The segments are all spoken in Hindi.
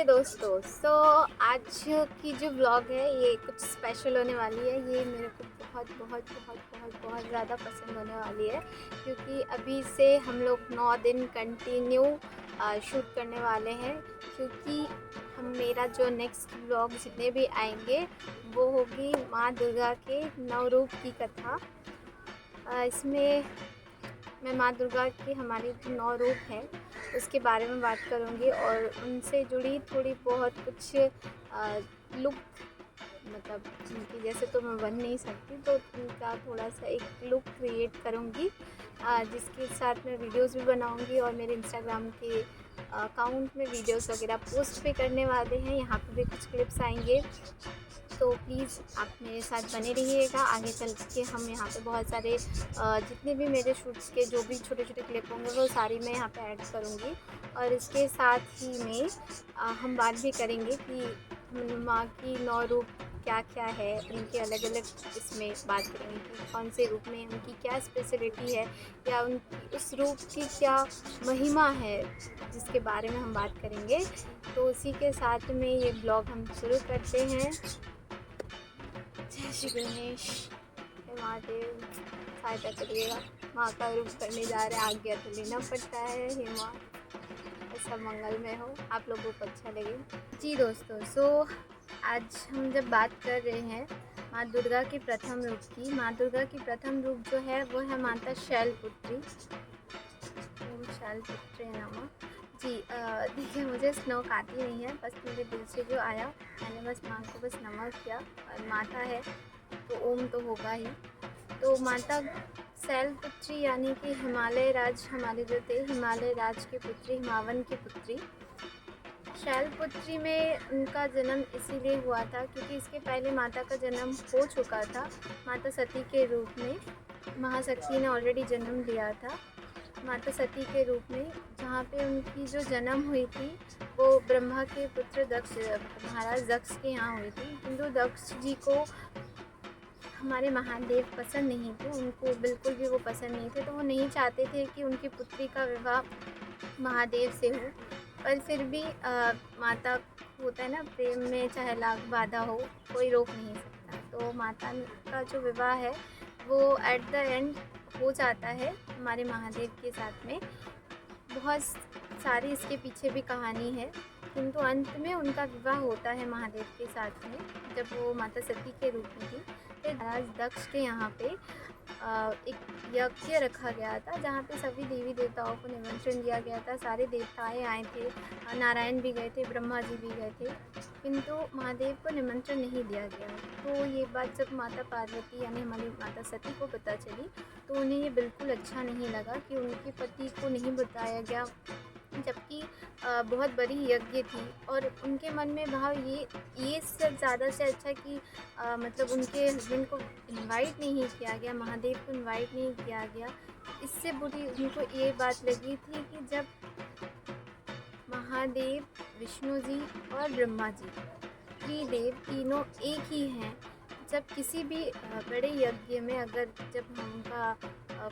जी दोस्तों, आज की जो व्लॉग है ये कुछ स्पेशल होने वाली है। ये मेरे को बहुत बहुत बहुत बहुत बहुत ज़्यादा पसंद होने वाली है, क्योंकि अभी से हम लोग 9 दिन कंटिन्यू शूट करने वाले हैं। क्योंकि हम मेरा जो नेक्स्ट व्लॉग जितने भी आएंगे वो होगी माँ दुर्गा के नवरूप की कथा। इसमें मैं माँ दुर्गा के हमारे जो 9 रूप हैं उसके बारे में बात करूँगी और उनसे जुड़ी थोड़ी बहुत कुछ लुक, मतलब उनकी जैसे तो मैं बन नहीं सकती, तो उनका थोड़ा सा एक लुक क्रिएट करूँगी, जिसके साथ मैं वीडियोस भी बनाऊँगी और मेरे इंस्टाग्राम के अकाउंट में वीडियोस वगैरह पोस्ट भी करने वाले हैं। यहाँ पे भी कुछ क्लिप्स आएंगे, तो प्लीज़ आप मेरे साथ बने रहिएगा। आगे चल के हम यहाँ पे बहुत सारे जितने भी मेरे शूट्स के जो भी छोटे छोटे क्लिप होंगे वो सारी मैं यहाँ पे ऐड करूँगी। और इसके साथ ही में हम बात भी करेंगे कि माँ की 9 रूप क्या क्या है, उनके अलग अलग इसमें बात करेंगे कि कौन से रूप में उनकी क्या स्पेशलिटी है, या उनकी उस रूप की क्या महिमा है, जिसके बारे में हम बात करेंगे। तो उसी के साथ में ये ब्लॉग हम शुरू करते हैं। जय श्री गणेश, हे महादेव, सहायता करिएगा। माँ का रूप करने जा रहे हैं, आज्ञा तो लेना पड़ता है। हे माँ, सब मंगलमय हो, आप लोगों को अच्छा लगे। जी दोस्तों, आज हम जब बात कर रहे हैं माँ दुर्गा के प्रथम रूप की, माँ दुर्गा की प्रथम रूप जो है वो है माता शैलपुत्री। ओम शैलपुत्री नमः। जी देखिए, मुझे स्नोक आती नहीं है, बस मेरे दिल से जो आया मैंने बस माँ को बस नमः किया। और माता है तो ओम तो होगा ही। तो माता शैलपुत्री यानी कि हिमालय राज, हमारे जो थे हिमालय राज के पुत्री, हिमावन की पुत्री। शैलपुत्री में उनका जन्म इसीलिए हुआ था क्योंकि इसके पहले माता का जन्म हो चुका था माता सती के रूप में। महाशक्ति ने ऑलरेडी जन्म लिया था माता सती के रूप में, जहाँ पे उनकी जो जन्म हुई थी वो ब्रह्मा के पुत्र दक्ष, महाराज दक्ष के यहाँ हुई थी। किंतु दक्ष जी को हमारे महादेव पसंद नहीं थे, उनको बिल्कुल भी वो पसंद नहीं थे, तो वो नहीं चाहते थे कि उनकी पुत्री का विवाह महादेव से हो। पर फिर भी माता, होता है ना, प्रेम में चाहे लाख बाधा हो कोई रोक नहीं सकता। तो माता का जो विवाह है वो एट द एंड हो जाता है हमारे महादेव के साथ में। बहुत सारी इसके पीछे भी कहानी है, किंतु अंत में उनका विवाह होता है महादेव के साथ में, जब वो माता सती के रूप में थी। फिर महाराज दक्ष के यहाँ पे एक यज्ञ रखा गया था, जहाँ पे सभी देवी देवताओं को निमंत्रण दिया गया था। सारे देवताएं आए थे, नारायण भी गए थे, ब्रह्मा जी भी गए थे, किंतु महादेव को निमंत्रण नहीं दिया गया। तो ये बात जब माता पार्वती यानी हमारी माता सती को पता चली तो उन्हें ये बिल्कुल अच्छा नहीं लगा कि उनके पति को नहीं बताया गया, जबकि बहुत बड़ी यज्ञ थी। और उनके मन में भाव ये सब ज़्यादा से अच्छा कि मतलब उनके हस्बैंड को इनवाइट नहीं किया गया, महादेव को इनवाइट नहीं किया गया। इससे बुरी उनको ये बात लगी थी कि जब महादेव, विष्णु जी और ब्रह्मा जी, त्रिदेव तीनों एक ही हैं, जब किसी भी बड़े यज्ञ में अगर जब उनका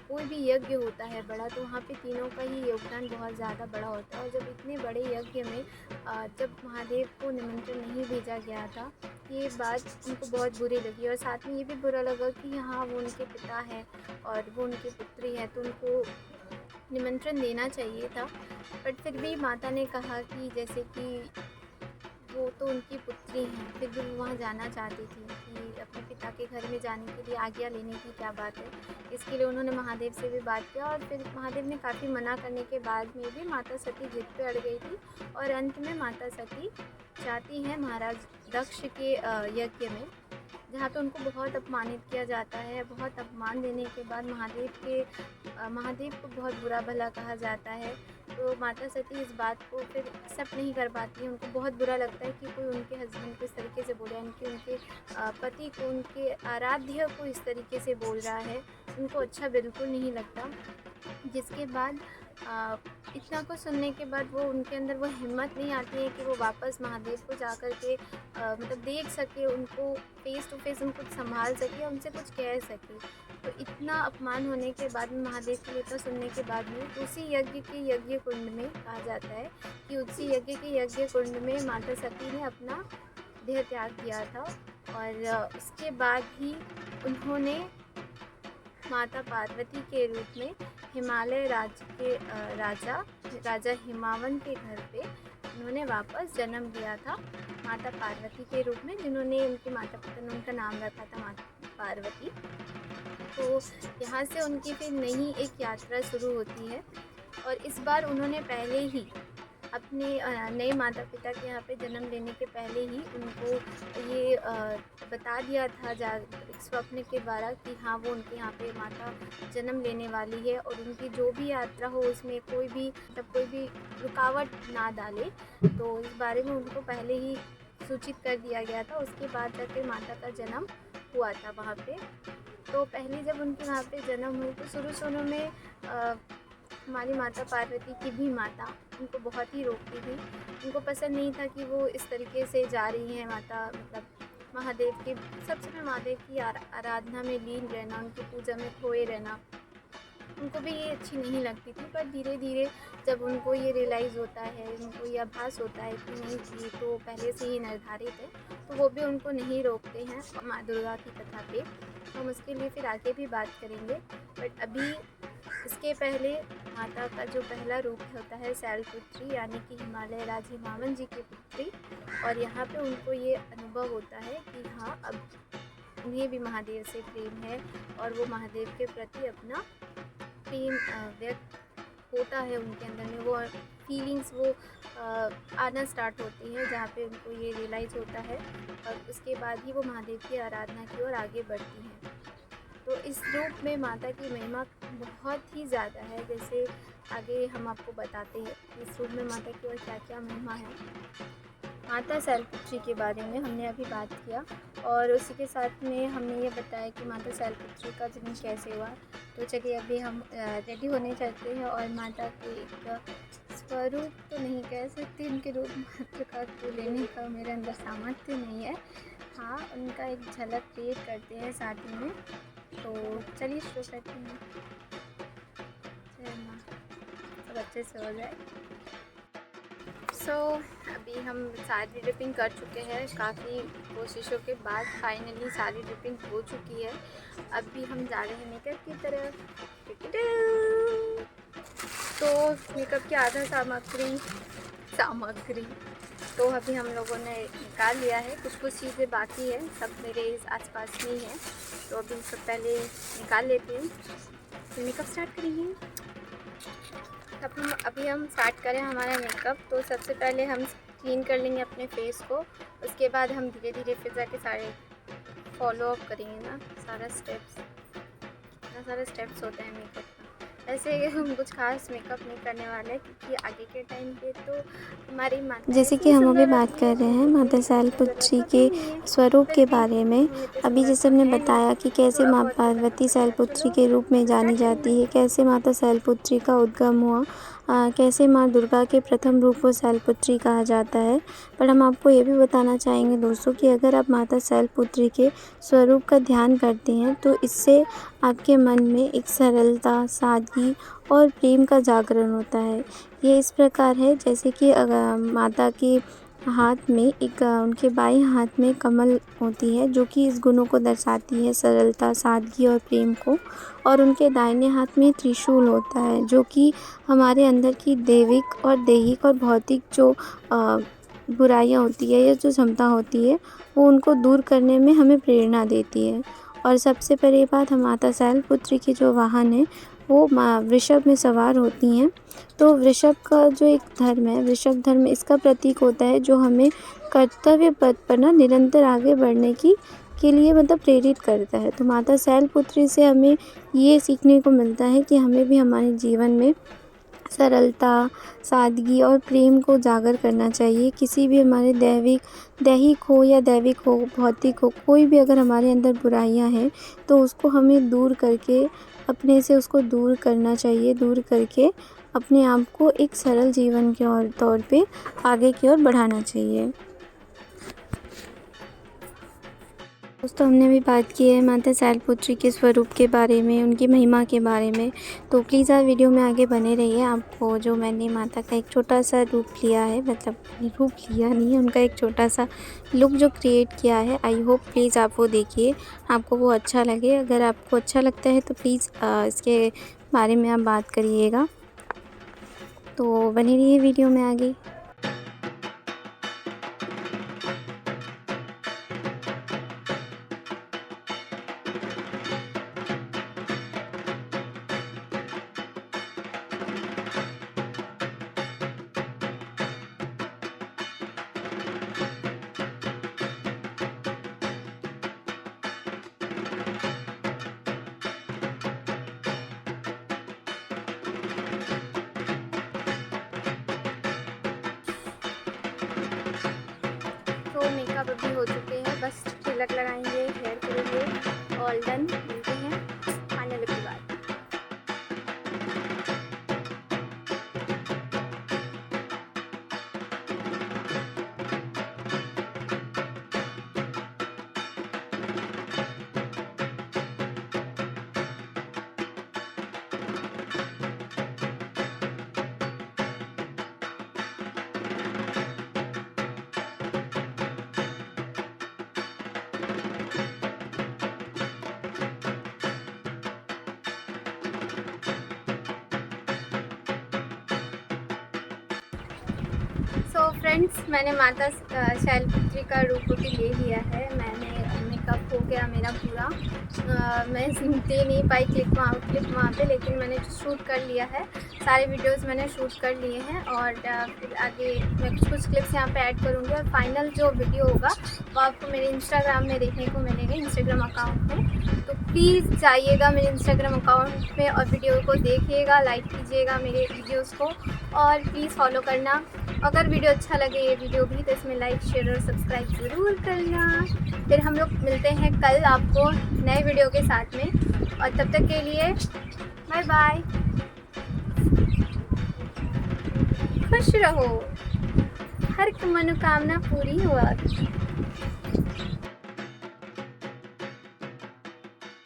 कोई भी यज्ञ होता है बड़ा, तो वहाँ पे तीनों का ही योगदान बहुत ज़्यादा बड़ा होता है। और जब इतने बड़े यज्ञ में जब महादेव को निमंत्रण नहीं भेजा गया था, ये बात उनको बहुत बुरी लगी। और साथ में ये भी बुरा लगा कि हाँ, वो उनके पिता हैं और वो उनकी पुत्री है, तो उनको निमंत्रण देना चाहिए था। बट फिर भी माता ने कहा कि जैसे कि वो तो उनकी पुत्री हैं, फिर भी वो वहाँ जाना चाहती थी कि अपने पिता के घर में जाने के लिए आज्ञा लेने की क्या बात है। इसके लिए उन्होंने महादेव से भी बात किया, और फिर महादेव ने काफ़ी मना करने के बाद में भी माता सती जिद पे अड़ गई थी। और अंत में माता सती जाती हैं महाराज दक्ष के यज्ञ में, जहाँ पे उनको बहुत अपमानित किया जाता है। बहुत अपमान देने के बाद महादेव को बहुत बुरा भला कहा जाता है। तो माता सती इस बात को फिर एक्सेप्ट नहीं कर पाती है। उनको बहुत बुरा लगता है कि कोई उनके हस्बैंड को इस तरीके से बोल रहा है, उनके पति को, उनके आराध्य को इस तरीके से बोल रहा है, उनको अच्छा बिल्कुल नहीं लगता। जिसके बाद इतना कुछ सुनने के बाद वो उनके अंदर वो हिम्मत नहीं आती है कि वो वापस महादेव को जा कर के मतलब देख सके, उनको फ़ेस टू फ़ेस उनको संभाल सके, उनसे कुछ कह सके। तो इतना अपमान होने के बाद में, महादेव की इतना सुनने के बाद में, उसी यज्ञ के यज्ञ कुंड में कहा जाता है कि उसी यज्ञ के यज्ञ कुंड में माता सती ने अपना देह त्याग किया था। और उसके बाद ही उन्होंने माता पार्वती के रूप में हिमालय राज्य के राजा हिमावन के घर पे उन्होंने वापस जन्म लिया था माता पार्वती के रूप में, जिन्होंने उनके माता पिता ने उनका नाम रखा था माता पार्वती। तो यहाँ से उनकी फिर नई एक यात्रा शुरू होती है। और इस बार उन्होंने पहले ही अपने नए माता पिता के यहाँ पे जन्म लेने के पहले ही उनको ये बता दिया था स्वप्न के द्वारा कि हाँ, वो उनके यहाँ पे माता जन्म लेने वाली है, और उनकी जो भी यात्रा हो उसमें कोई भी रुकावट ना डाले। तो इस बारे में उनको पहले ही सूचित कर दिया गया था। उसके बाद जाके माता का जन्म हुआ था वहाँ पे। तो पहले जब उनके वहाँ पे जन्म हुई तो शुरू में हमारी माता पार्वती की भी माता उनको बहुत ही रोकती थी। उनको पसंद नहीं था कि वो इस तरीके से जा रही हैं माता, मतलब महादेव के सबसे पहले महादेव की आराधना में लीन रहना, उनकी पूजा में खोए रहना, उनको भी ये अच्छी नहीं लगती थी। पर धीरे धीरे जब उनको ये रियलाइज़ होता है, उनको ये आभास होता है कि नहीं, ये तो पहले से ही निर्धारित है, तो वो भी उनको नहीं रोकते हैं माँ दुर्गा की कथा पे। हम उसके लिए फिर आगे भी बात करेंगे। बट अभी इसके पहले माता का जो पहला रूप होता है शैलपुत्री, यानी कि हिमालय राज हिमावन जी की पुत्री। और यहाँ पे उनको ये अनुभव होता है कि हाँ, अब उन्हें भी महादेव से प्रेम है, और वो महादेव के प्रति अपना प्रेम व्यक्त होता है उनके अंदर में। वो फीलिंग्स वो आना स्टार्ट होती है, जहाँ पे उनको ये रियलाइज़ होता है, और उसके बाद ही वो महादेव की आराधना की ओर आगे बढ़ती हैं। तो इस रूप में माता की महिमा बहुत ही ज़्यादा है। जैसे आगे हम आपको बताते हैं इस रूप में माता की और क्या क्या महिमा है। माता शैलपुत्री के बारे में हमने अभी बात किया, और उसी के साथ में हमने ये बताया कि माता शैलपुत्री का जन्म कैसे हुआ। तो चलिए अभी हम रेडी होने चलते हैं, और माता के एक स्वरूप तो नहीं कह सकती, उनके रूप मात्र का तो लेने का मेरे अंदर सामर्थ्य नहीं है। हाँ, उनका एक झलक क्रिएट करते हैं साथ ही में। तो चलिए शुरू करते हैं। जय माँ, सब अच्छे से हो जाए। अभी हम सारी ड्रिपिंग कर चुके हैं, काफ़ी कोशिशों के बाद फाइनली सारी ड्रिपिंग हो चुकी है। अभी हम जा रहे हैं मेकअप की तरफ। तो मेकअप की आधा सामग्री तो अभी हम लोगों ने निकाल लिया है। कुछ चीज़ें बाकी है, सब मेरे आसपास में ही है, तो अभी सब पहले निकाल लेते हैं, फिर मेकअप स्टार्ट करेंगे। अभी हम स्टार्ट करें हमारा मेकअप। तो सबसे पहले हम क्लीन कर लेंगे अपने फेस को, उसके बाद हम धीरे धीरे फिर जाके सारे फॉलो अप करेंगे ना, सारा स्टेप्स होते हैं मेकअप का। ऐसे हम कुछ खास मेकअप नहीं करने वाले, क्योंकि आगे के टाइम पे तो हमारी माता, जैसे कि हम अभी बात कर रहे हैं माता शैलपुत्री के स्वरूप के बारे में। अभी जैसे हमने बताया कि कैसे माँ पार्वती शैलपुत्री के रूप में जानी जाती है, कैसे माता शैलपुत्री का उद्गम हुआ, कैसे माँ दुर्गा के प्रथम रूप को शैलपुत्री कहा जाता है। पर हम आपको ये भी बताना चाहेंगे दोस्तों कि अगर आप माता शैलपुत्री के स्वरूप का ध्यान करते हैं तो इससे आपके मन में एक सरलता, सादगी और प्रेम का जागरण होता है। ये इस प्रकार है जैसे कि माता के हाथ में उनके बाएं हाथ में कमल होती है, जो कि इस गुणों को दर्शाती है, सरलता, सादगी और प्रेम को। और उनके दाहिने हाथ में त्रिशूल होता है, जो कि हमारे अंदर की दैविक और दैहिक और भौतिक जो बुराइयां होती है या जो क्षमता होती है, वो उनको दूर करने में हमें प्रेरणा देती है। और सबसे पहले बात, हम माता शैलपुत्री की जो वाहन है वो वृषभ में सवार होती हैं। तो वृषभ का जो एक धर्म है, वृषभ धर्म इसका प्रतीक होता है, जो हमें कर्तव्य पथ पर ना निरंतर आगे बढ़ने के लिए मतलब प्रेरित करता है। तो माता शैलपुत्री से हमें ये सीखने को मिलता है कि हमें भी हमारे जीवन में सरलता, सादगी और प्रेम को जागर करना चाहिए। किसी भी हमारे दैहिक हो या दैविक हो, भौतिक हो, कोई भी अगर हमारे अंदर बुराइयां हैं तो उसको हमें दूर करके अपने से उसको दूर करना चाहिए, दूर करके अपने आप को एक सरल जीवन के और तौर पे आगे की ओर बढ़ाना चाहिए। दोस्तों, हमने भी बात की है माता शैलपुत्री के स्वरूप के बारे में, उनकी महिमा के बारे में। तो प्लीज़ आप वीडियो में आगे बने रहिए। आपको जो मैंने माता का एक छोटा सा रूप लिया है, मतलब रूप लिया नहीं है, उनका एक छोटा सा लुक जो क्रिएट किया है, आई होप प्लीज़ आप वो देखिए, आपको वो अच्छा लगे। अगर आपको अच्छा लगता है तो प्लीज़ इसके बारे में आप बात करिएगा। तो बने रहिए वीडियो में आगे। तो मेकअप अभी हो चुके हैं, बस तिलक लगाएंगे, हेयर करेंगे, ऑल डन। मिलते हैं खाने लुक के बाद। सो फ्रेंड्स, मैंने माता शैलपुत्री का रूप भी ले लिया है। मैंने मेकअप हो गया मेरा पूरा। मैं दे नहीं पाई क्लिप वहाँ पे, लेकिन मैंने शूट कर लिया है। सारे वीडियोस मैंने शूट कर लिए हैं और फिर आगे मैं कुछ क्लिप्स यहाँ पे ऐड करूँगी और फाइनल जो वीडियो होगा वो आपको मेरे इंस्टाग्राम में देखने को मिलेगा, इंस्टाग्राम अकाउंट में। तो प्लीज़ जाइएगा मेरे इंस्टाग्राम अकाउंट में और वीडियो को देखिएगा, लाइक कीजिएगा मेरे वीडियोस को और प्लीज़ फॉलो करना। अगर वीडियो अच्छा लगे ये वीडियो भी तो इसमें लाइक, शेयर और सब्सक्राइब ज़रूर करना। फिर हम लोग मिलते हैं कल आपको नए वीडियो के साथ में, और तब तक के लिए बाय बाय। खुश रहो, हर मनोकामना पूरी हुआ।